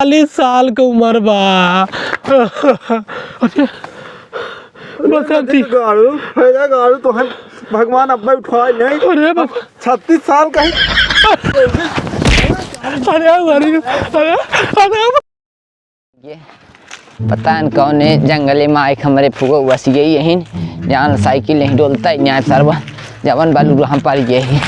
40 साल की उम्र बा। बसंती गाड़ू तो हम भगवान अब उठवाए नहीं। अरे 36 साल का ये पता न कौन है जंगले में आए हमारे फुगो बस गई यही जहाँ साइकिल नहीं डोलता यहाँ सरवा जवन बालू हम पर यही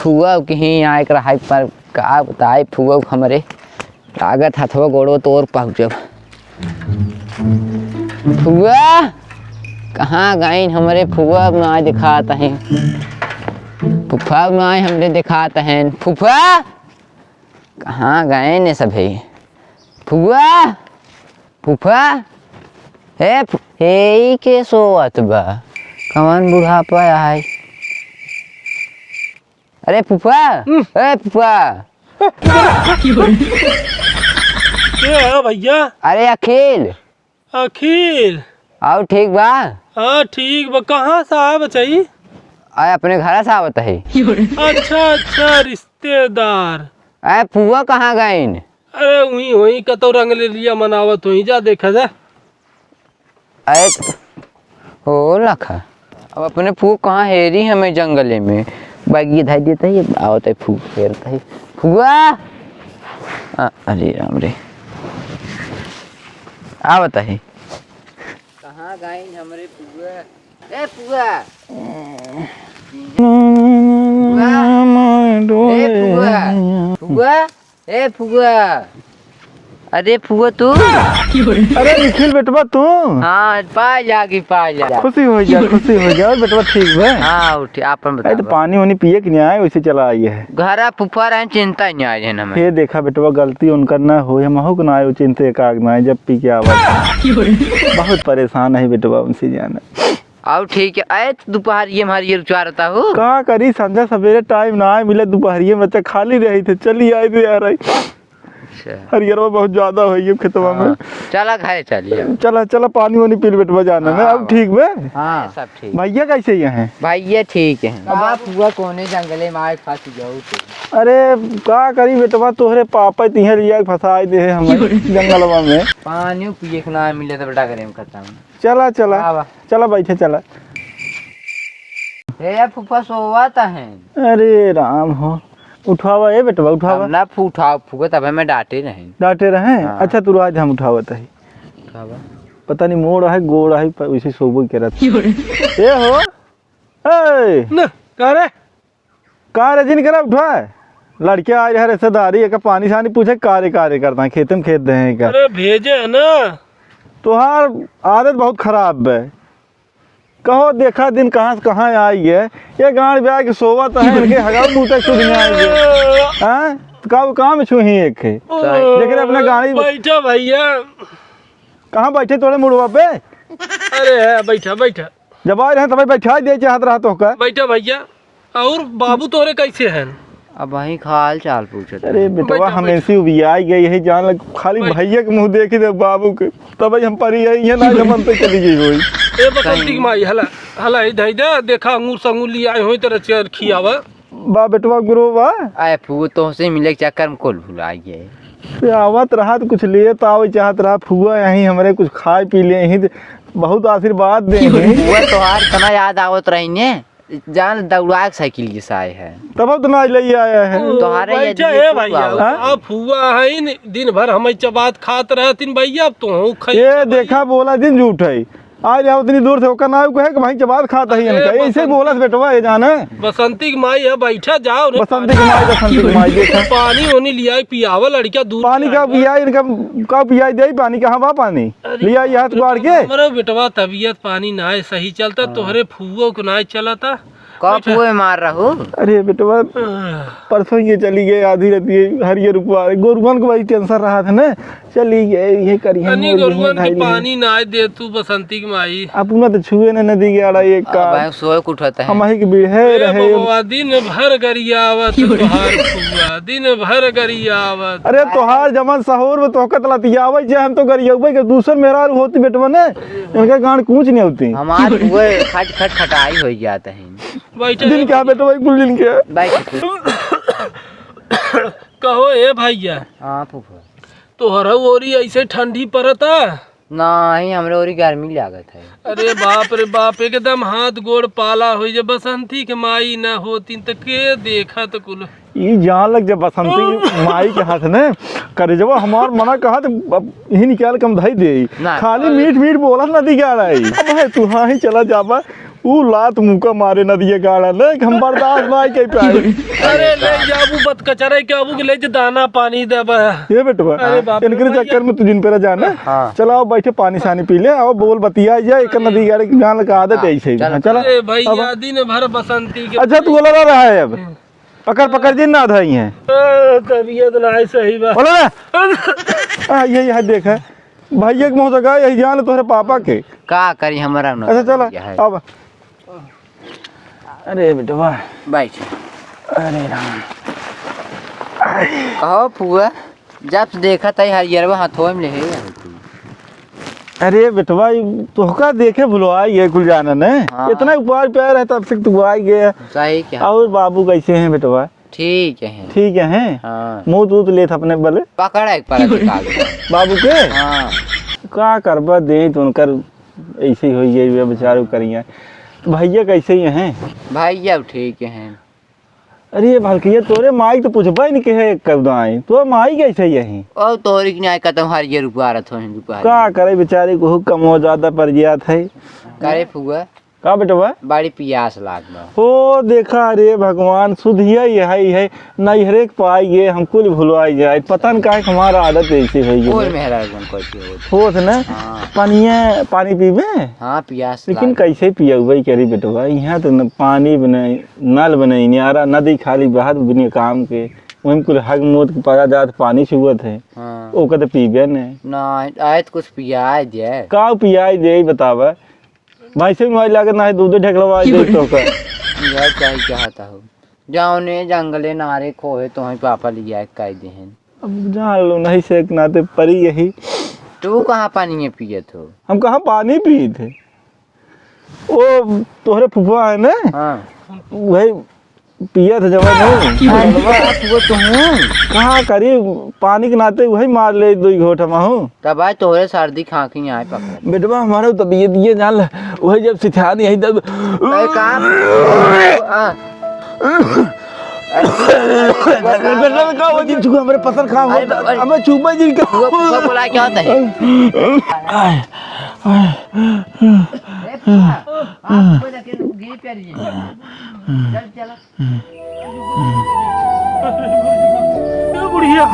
फुआ कहीं आए कर हाई पर का बताए फुआ हमारे लागत हथवा गोड़ो तो और पहुँचब। फुआ कहाँ गए हमारे फुआ ना दिखाता है फुफा ना हमने दिखाता है फुफा कहाँ गए ने सभी फुआ फुफा हे के सोवत बा कौन बुढ़ापा है। अरे फुफा फुफा क्या भैया? अरे अखिल अखिल आओ ठीक बा। हाँ ठीक बा। कहाँ से आया बचाई? अरे अपने घर से आवत है। अच्छा रिश्तेदार। अरे फुआ कहाँ गए? अरे वही वही कतो रंग ले लिया मनावत वही जा देखा जा। अरे हो लखा अब अपने फूक कहाँ हेरी हमें जंगले में बागी धाई देता है आवत है फूक फेरता है फुआ। अरे राम रे आवत है कहाँ गए हमारे फुआ। ए फुआ फुआ ए फुआ अरे फुआ तू अरे निखिल बेटवा तू हाँ पा जा खुशी हो जा और बेटवा ठीक है। हाँ उठे आपन बता तो पानी वानी पिए कि नहीं आए वैसे चला आई है घर फुफा रहे चिंता नहीं आ रही हमें। ये देखा बेटवा गलती उनका ना हो हम हो ना आए चिंते काग ना जब पी के आवाज बहुत परेशान है बेटवा उनसे जाना। आओ ठीक है आए दोपहर ये हमारी ये रुचारता हो कहा करी संध्या सवेरे टाइम ना आए मिले दोपहरिये में खाली रही थे चली आए थे यार हरियरवा बहुत ज्यादा है खेतवा में। चला घर चलिए चला पानी वानी पी बेटवा जाना ना अब ठीक बे। हाँ सब ठीक भैया कैसे ये हैं? भैया ठीक है। अब आप हुआ कोने जंगले में आए फंस जाओ तो अरे का करी बेटवा तोहरे पापा तिहर लिया फंसाए दे हमें जंगलवा में पानी पिए के ना मिले तो बेटा करे खत्म। चला बैठे चला। ए फूफा सोवाता है। अरे राम हो उठावा ए बेटवा उठावा ना उठाओ फूको तब हमें डांटे रहे। हाँ। अच्छा तू आज हम उठावत है पता नहीं मोड़ है गोड़ है वैसे सोबो के रहत ए हो ए न करे का रे जिन करा उठा लड़के आ रहे रिश्तेदारी एक पानी सानी पूछे कार्य करता है खेत में खेत दे का। अरे भेजे है ना तुहार आदत बहुत खराब है कहो देखा दिन कहाँ से कहाँ आई है ये गाँव ब्याह के सोवा तो है इनके हगाव मुँह शुद्ध नहीं आएंगे हैं काम में छू ही एक है लेकिन अपना गाड़ी बैठा भैया। कहाँ बैठे तोड़े मुड़वा पे? अरे है बैठा जब आए रहे तब बैठा दे चाहत रहा तो का बैठा भैया। और बाबू तोरे कैसे हैं? अब वही हाल चाल पूछे। अरे बेटवा हम ऐसी उबियाई गई है जान लग खाली भैया के मुँह देखी दे बाबू के तब हम परी है ये ना जमन पे चली गई हुई ए बसंती माई हला इधर दे देखा अंगूर संगूर लिया आए होई तेरा चेयर खियावा बा बेटवा गुरु बा आए फू तो से मिले के चक्कर में कोल भुला गए आवत रहा तो कुछ लिए तो आवे चाहत रहा फुआ यहीं हमारे कुछ खाए पी ले यहीं बहुत आशीर्वाद दे फुआ तोहार तना याद आवत रही ने जान दौड़ा साइकिल जैसा आए है तब तो ना ले आया है तोहारे बैठा है भैया। अब फुआ है दिन भर हम बात खात रहतीन भैया अब तो ये देखा बोला दिन झूठ है आज आओ इतनी दूर से होकर ना कहे कि भाई जबात खाता है इनका ऐसे बोला बेटवा ये जाने बसंती की माई है बैठा जाओ बसंती की माई देखा पानी होनी लिया पियावा लड़का दूध पानी का पिया इनका का पिया दे पानी कहाँ बा पानी लिया ये हाथ गुआड़ के हमारे बेटवा तबीयत पानी ना है सही चलता तोहरे फुआ को ना चलता कब फुए मार रहो। अरे बेटवा परसों ये चली गई आधी राती हरियर गोरुवन को भाई टेंशन रहा था ना चली गए ये करी पानी ना दे तू बसंती की माई अपना तो छुए न नदी के आड़ा एक का सोए उठता है हम ही के बिढ़े रहे दिन भर गरियावत तोहार फुआ दिन भर गरियावत। अरे तोहार जमन सहूर में तोहकत लतियावे जे हम तो गरियावे के दूसर मेरा होती बेटवा ने इनके गांड कूच नहीं होती हमार फुए खट खटाई हो जाता है बैठे दिन क्या बेटवा कुल दिन क्या बैठ कहो ए भैया हाँ फूफा तोहरा ओरी ऐसे ठंडी पड़ता। नहीं हमरे ओरी गर्मी लागत है। अरे बाप रे बाप एकदम हाथ गोड़ पाला हो जब बसंती के माई ना होती तो के देखा तो कुल ई जान लग जब बसंती माई के हाथ ने करे जब हमार मना कहा तो अब ही निकाल कम धई दे ना। खाली मीठ मीठ बोला नदी गाड़ा है। अब है तू हाँ ही चला जाबा ऊ लात मुका मारे नदी गाड़ा ने हम बर्दाश्त ना के पाए। अरे ले जाबू बत कचरे के आबू के ले जे दाना पानी देबा। ये बेटवा अरे बाप रे इनके भैया। चक्कर में तू जिन पे जाना हाँ। चलो आओ बैठे पानी सानी पी ले आओ बोल बतिया जा एक नदी गाड़े की गान का आदत है ऐसे चलो। चलो अरे भैया दिन भर बसंती के अच्छा तू बोला रहा है अब पकड़ पकड़ जिन ना धाई है तबीयत ना है सही बा। बोला ना ये यहाँ देख है भैया के मुँह जगह यही जान ले तुम्हारे पापा के। का करी हमारा न अच्छा चला अब अरे बेटवा बैठ। अरे राम कहो फुआ जब से देखा था हरियरवा हाथों में ले अरे बेटवा तोहका देखे भुलवा ये कुल जाना ने हाँ। इतना उपहार प्यार है तब से तू आ गया। सही क्या और बाबू कैसे हैं बेटवा? ठीक है ठीक है हैं हाँ मुँह दूध ले अपने बले पकड़ा एक पर निकाल दो। बाबू के हाँ का करबा दे तो उनकर ऐसे ही हो गई बेचारू करिए। भैया कैसे ही हैं? भैया ठीक है। अरे भलकिया तोरे माई तो पूछबा नहीं के है कब आए तो माई कैसे यही और तोरी की न्याय खत्म हरियर रुपया रहा था का करे बेचारे को कम हो ज्यादा पड़ गया था करे फुआ का बेटवा बड़ी प्यास लाग बा। हो देखा रे भगवान सुधिया है नहीं हरेक पाई गे हमको भुलवाई जाए पता न काहे हमारा आदत ऐसे हो और गई मेहरा गुण कैसे हो होत ना हाँ पानी पीबे हाँ प्यास लेकिन लाग। कैसे पियबै करी बेटवा यहाँ तो न पानी बने नल बने न्यारा नदी खाली बहात बिना काम के वही कुल हग मोद के पड़ा जात पानी छुअत है हाँ ओका तो पीबे ने ना आए तो कुछ पिया दे का पियाई दे बतावा भाई से मोबाइल लागत ना है दूध ढकलवा दे तो का यह चाहिए चाहता हो जाओ ने जंगले नारे खोहे तो ही पापा लिया कह दे हैं। अब जान लो नहीं से एक नाते परी यही तू कहाँ पानी में पिए थो? हम कहाँ पानी पिए थे ओ तोहरे फुफा है ना हाँ वही पिया था जब वो तुम कहाँ करी पानी के नाते वही मार ले दो घोट हम हूँ तब आज तोहरे सर्दी खांसी आए पकड़ बेटवा हमारा तबीयत ये जान ले वही जब सिखान यही तब बेटा का वो दिन चुका हमारे पत्थर खा हमें चुपा जी का बोला क्या होता है? बुढ़िया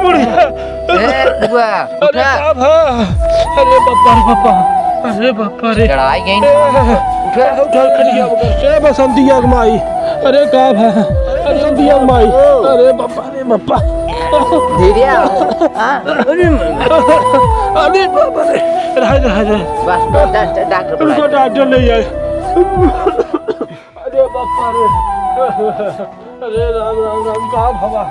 बुढ़िया ए, बुआ, अरे उठा। साहब हाँ। अरे बापा रे बापा अरे बापा रे चढ़ाई गई उठा उठा खड़िया ए बसंतिया के माई अरे का है अरे बसंतिया के माई अरे बापा धीरे आओ। हाँ, अरे बापा रे रह बस डॉक्टर उनको बुलाए। डॉक्टर ले जाए अरे बापा रे अरे राम राम राम का भवा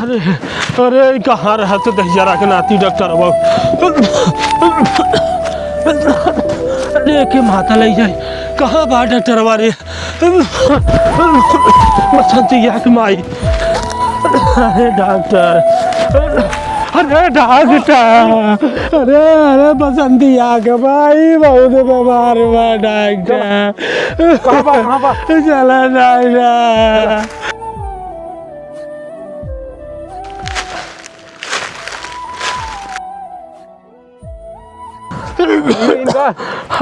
अरे अरे कहाँ रहा तो दहिया के नाती डॉक्टर अरे के माता ले जाए कहाँ बा डॉक्टर हमारे बसंतिया की माई अरे डॉक्टर अरे डॉक्टर अरे बसंतिया के माई बहुत बीमार बा डॉक्टर कहाँ चला डॉक्टर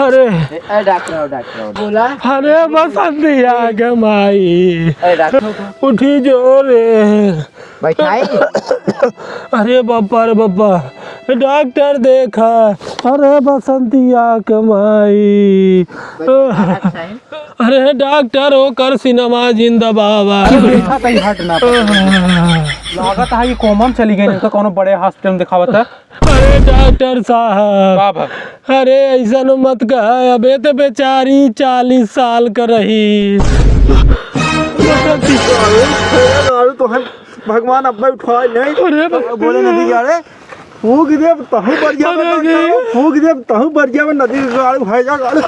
अरे डॉक्टर बोला अरे बसंतिया के माई डॉक्टर उठी जोरे बैठाई। अरे बापा रे बापा डॉक्टर देखा अरे बसंतिया के माई अरे डॉक्टर होकर सिनेमा जिंदाबाद देखा तई हट ना लागत है ये कॉमन चली गई नहीं तो कोनो बड़े हॉस्पिटल में दिखावत है। अरे डॉक्टर साहब अरे ऐसा न मत कह अबे तो बेचारी 40 साल का रही तो हम भगवान अब उठा नहीं अरे बोले नदी किनारे फूक दे तहु बढ़िया फूक दे तहु बढ़िया में नदी के किनारे भाईजा गाड़ी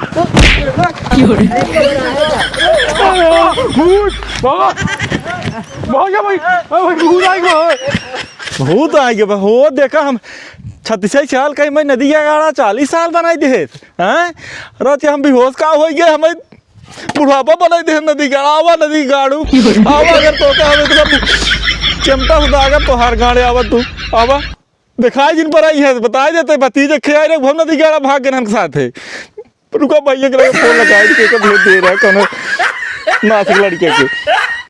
बाबा भाग भाई भूत आएगा भूत आएंगे हो देखा हम 36 साल कहीं मैं नदी का गाड़ा 40 साल बनाई दे हैं रात हम बेहोश का हो गए हमें बुढ़ापा बनाई दे नदी गाड़ा आवा नदी गाड़ू आवा अगर तो हमें तो चिमटा सुधागा तो हर गाड़े आवा तू आवा दिखाई जिन पर आई है बताए देते भतीजे खेल रहे हम नदी गाड़ा भाग गए हम साथ है रुका भैया के फोन लगाए के भेज दे रहा है कौन नासिक लड़के के